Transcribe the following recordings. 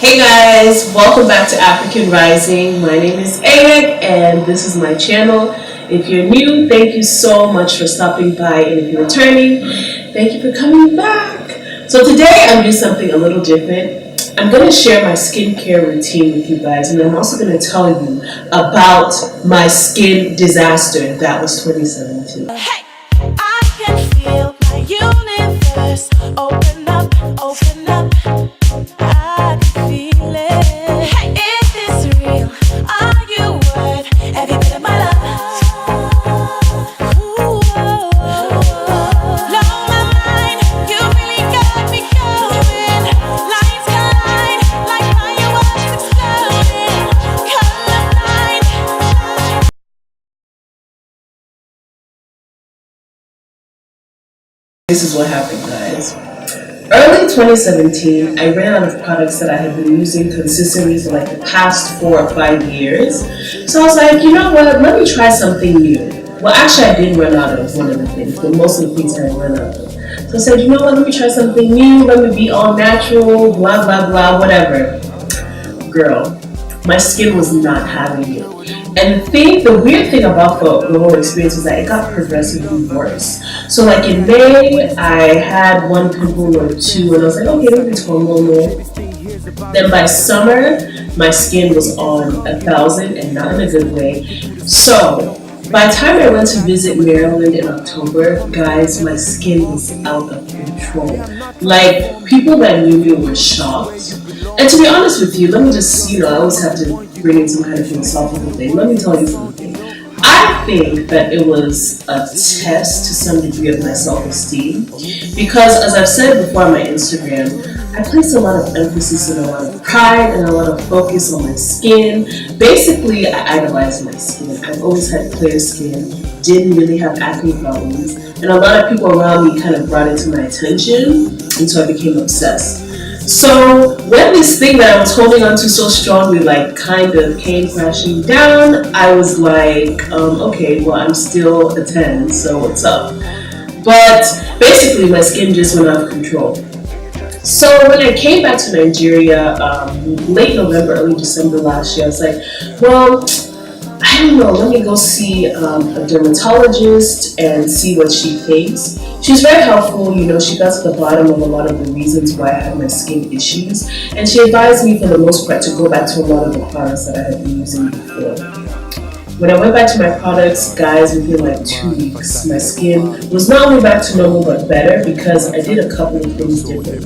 Hey guys, welcome back to African Rising. My name is Eric and this is my channel. If you're new, thank you so much for stopping by, and if you're returning, thank you for coming back. So today I'm doing something a little different. I'm going to share my skincare routine with you guys, and I'm also going to tell you about my skin disaster that was 2017. Hey, I can feel my universe open up, open up. I can feel it. Hey, is this real? Are you worth every bit of my love? Ooh, blow my mind. You really got me going. Lights collide like fireworks exploding. Colorblind. This is what happened, guys. Early 2017, I ran out of products that I had been using consistently for like the past 4 or 5 years. So I was like, you know what, let me try something new. Well, actually, I did run out of one of the things, but most of the things I had run out of. So I said, you know what, let me try something new, let me be all natural, blah, blah, blah, whatever. Girl, my skin was not having it. And the weird thing about the whole experience was that it got progressively worse. So like in May, I had one pimple or two, and I was like, okay, maybe it's hormonal. Then by summer, my skin was on 1,000, and not in a good way. So by the time I went to visit Maryland in October, guys, my skin was out of control. Like, people that knew me were shocked. And to be honest with you, let me just, I always have to bring in some kind of philosophical thing. Let me tell you something. I think that it was a test to some degree of my self-esteem, because as I've said before on my Instagram, I place a lot of emphasis and a lot of pride and a lot of focus on my skin. Basically, I idolize my skin. I've always had clear skin, didn't really have acne problems, and a lot of people around me kind of brought it to my attention, and so I became obsessed. So when this thing that I was holding on to so strongly kind of came crashing down, I was like, okay, well, I'm still a 10, so what's up? But basically my skin just went out of control. So when I came back to Nigeria, late November, early December last year, I was like, well, I don't know, let me go see a dermatologist and see what she thinks. She's very helpful, she got to the bottom of a lot of the reasons why I had my skin issues, and she advised me for the most part to go back to a lot of the products that I had been using before. When I went back to my products, guys, within like 2 weeks, my skin was not only back to normal but better, because I did a couple of things differently.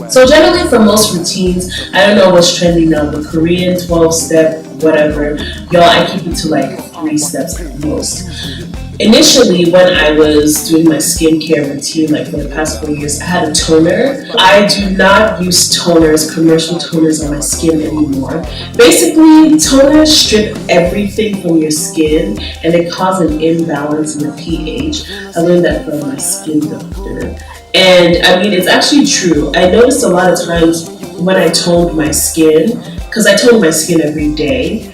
So generally for most routines, I don't know what's trending now, the Korean 12-step, whatever. Y'all, I keep it to like 3 steps at most. Initially, when I was doing my skincare routine, for the past 4 years, I had a toner. I do not use toners, commercial toners on my skin anymore. Basically, toners strip everything from your skin, and they cause an imbalance in the pH. I learned that from my skin doctor. And I mean, it's actually true. I noticed a lot of times when I toned my skin, because I tone my skin every day,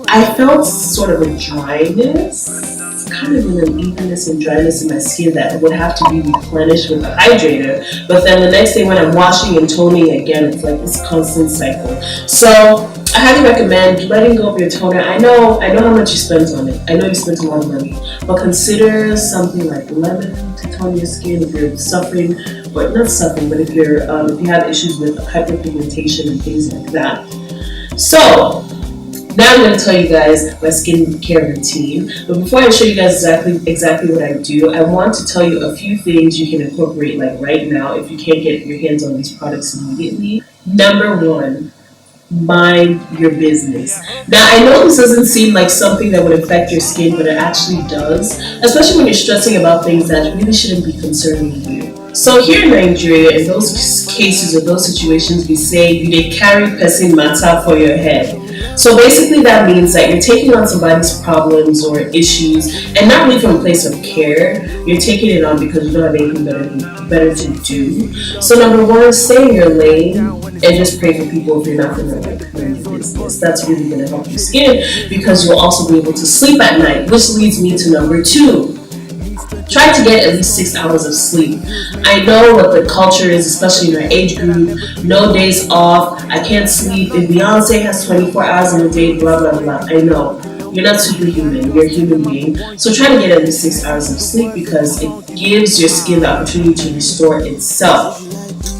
I felt sort of a dryness, kind of an unevenness and dryness in my skin that would have to be replenished with a hydrator. But then the next day when I'm washing and toning again, it's like this constant cycle. So I highly recommend letting go of your toner. I know how much you spent on it. I know you spent a lot of money, but consider something like lemon to tone your skin if you're suffering, or not suffering, but if you have issues with hyperpigmentation and things like that. So now I'm going to tell you guys my skincare routine. But before I show you guys exactly what I do, I want to tell you a few things you can incorporate right now if you can't get your hands on these products immediately. Number 1, mind your business. Now, I know this doesn't seem like something that would affect your skin, but it actually does, especially when you're stressing about things that really shouldn't be concerning you. So here in Nigeria, in those cases or those situations, we say you dey carry person matter for your head. So basically that means that you're taking on somebody's problems or issues, and not really from a place of care. You're taking it on because you don't have anything better to do. So number 1, stay in your lane and just pray for people if you're not going to learn your business. That's really going to help your skin, because you'll also be able to sleep at night, which leads me to number 2. Try to get at least 6 hours of sleep. I know what the culture is, especially in our age group. No days off. I can't sleep. If Beyonce has 24 hours in a day, blah, blah, blah. I know. You're not superhuman. You're a human being. So try to get at least 6 hours of sleep because it gives your skin the opportunity to restore itself.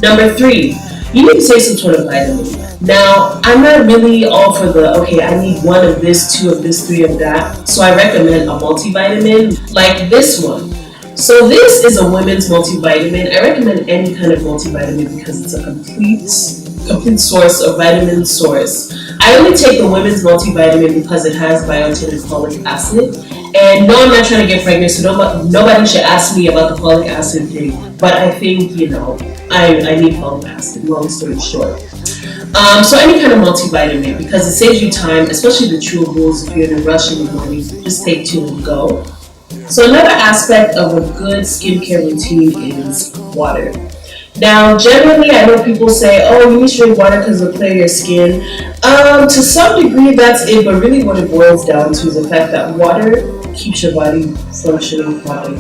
Number 3, you need to take some sort of vitamin. Now, I'm not really all for okay, I need 1 of this, 2 of this, 3 of that. So I recommend a multivitamin like this one. So this is a women's multivitamin. I recommend any kind of multivitamin because it's a complete source, a vitamin source. I only take the women's multivitamin because it has biotin and folic acid. And no, I'm not trying to get pregnant, so nobody should ask me about the folic acid thing. But I think, I need folic acid, long story short. So any kind of multivitamin because it saves you time, especially the chewables. If you're in a rush in the morning, just take 2 and go. So another aspect of a good skincare routine is water. Now, generally, I know people say, oh, you need to drink water because it'll clear your skin. To some degree, that's it, but really what it boils down to is the fact that water keeps your body functioning properly.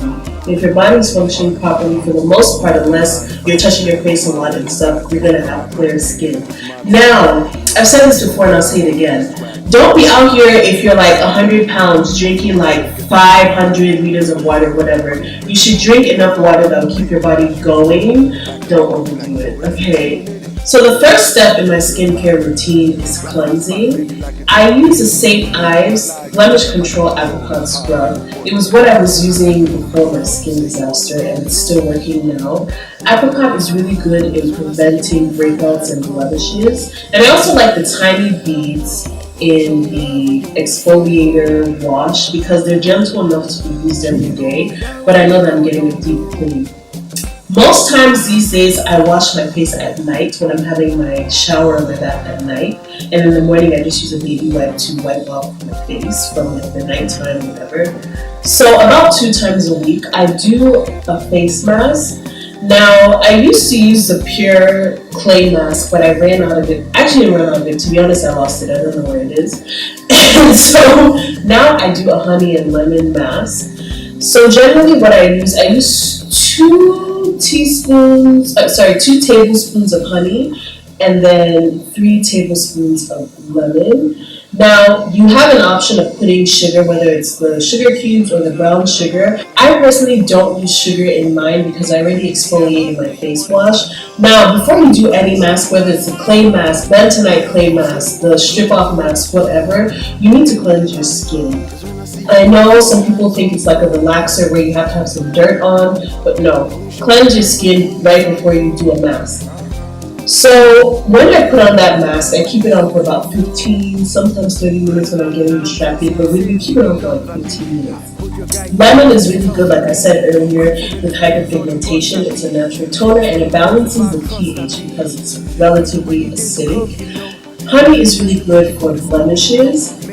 If your body's functioning properly, for the most part, unless you're touching your face a lot and stuff, you're going to have clear skin. Now, I've said this before and I'll say it again. Don't be out here if you're like 100 pounds drinking like 500 liters of water, whatever. You should drink enough water that will keep your body going. Don't overdo it, okay? So the first step in my skincare routine is cleansing. I use the St. Ives Blemish Control Apricot Scrub. It was what I was using before my skin disaster and it's still working now. Apricot is really good in preventing breakouts and blemishes. And I also like the tiny beads in the exfoliator wash because they're gentle enough to be used every day, but I know that I'm getting a deep clean. Most times these days I wash my face at night when I'm having my shower or my bath at night, and in the morning I just use a baby wipe to wipe off my face from like the nighttime, whatever. So about 2 times a week I do a face mask. Now, I used to use the pure clay mask, but I ran out of it. Actually, I ran out of it. To be honest, I lost it. I don't know where it is. And so now I do a honey and lemon mask. So generally what I use 2 tablespoons of honey and then 3 tablespoons of lemon. Now, you have an option of putting sugar, whether it's the sugar cubes or the brown sugar. I personally don't use sugar in mine because I already exfoliated my face wash. Now, before you do any mask, whether it's a clay mask, bentonite clay mask, the strip-off mask, whatever, you need to cleanse your skin. I know some people think it's like a relaxer where you have to have some dirt on, but no. Cleanse your skin right before you do a mask. So when I put on that mask, I keep it on for about 15, sometimes 30 minutes when I'm getting distracted, but really keep it on for like 15 minutes. Lemon is really good, like I said earlier, with hyperpigmentation. It's a natural toner and it balances the pH because it's relatively acidic. Honey is really good for blemishes.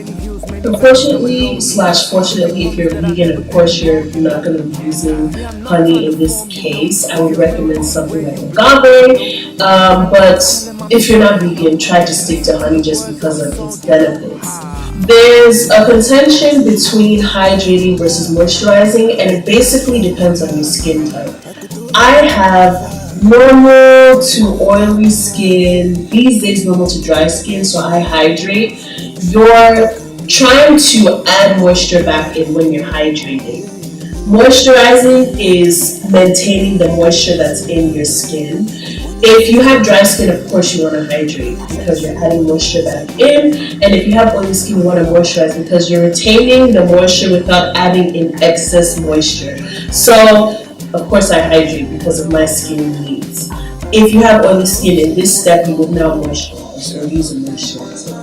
Unfortunately / fortunately, if you're vegan, of course you're not going to be using honey in this case. I would recommend something like agave, but if you're not vegan, try to stick to honey just because of its benefits. There's a contention between hydrating versus moisturizing, and it basically depends on your skin type. I have normal to oily skin, these days normal to dry skin, so I hydrate. You're trying to add moisture back in when you're hydrating. Moisturizing is maintaining the moisture that's in your skin. If you have dry skin, of course you want to hydrate because you're adding moisture back in. And if you have oily skin, you want to moisturize because you're retaining the moisture without adding in excess moisture. So, of course I hydrate because of my skin needs. If you have oily skin, in this step you would now moisturize or use a moisturizer.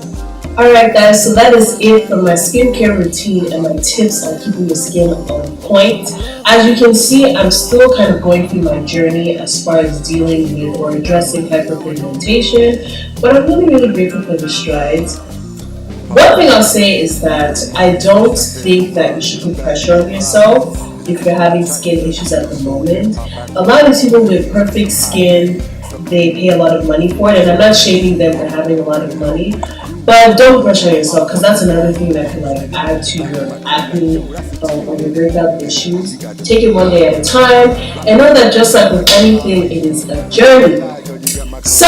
Alright guys, so that is it for my skincare routine and my tips on keeping your skin on point. As you can see, I'm still kind of going through my journey as far as dealing with or addressing hyperpigmentation, but I'm really grateful for the strides. One thing I'll say is that I don't think that you should put pressure on yourself if you're having skin issues at the moment. A lot of people with perfect skin, they pay a lot of money for it, and I'm not shaming them for having a lot of money. But don't rush on yourself, because that's another thing that can like add to your acne or your breakout issues. Take it one day at a time, and know that just like with anything, it is a journey. So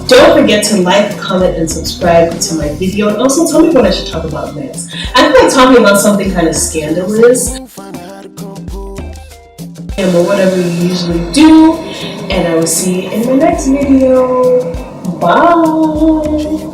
don't forget to like, comment, and subscribe to my video, and also tell me what I should talk about next. I feel like talking about something kind of scandalous, or whatever you usually do, and I will see you in my next video. Bye.